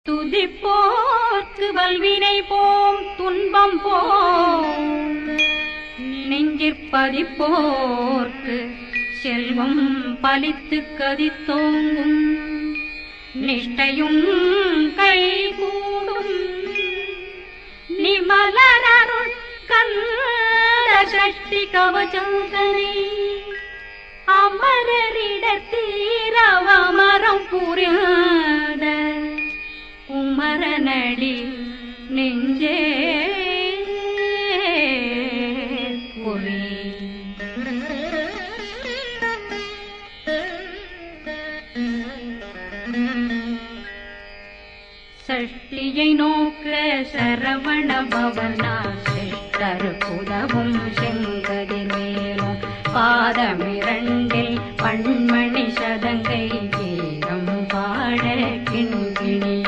துதிப்போர்க்கு வல்வினை போம் துன்பம் போம் நெஞ்சிற்பதிப்போர்க்கு செல்வம் பலித்து கதித்தோங்கும் நிஷ்டையும் கைகூடும் நிமலரருள் கந்த சஷ்டி கவசந்தனை அமரரிடத்தீரவமரம் புரியாத குமரனடி நெஞ்சே பொறி சஷ்டியை நோக்க சரவண பவனா சிஷ்டருக்குதவும் செங்கதிர் மேலும் பாதமிரண்டில் பண்மணி சதங்கை கீரம் பாட கிண்கிணிய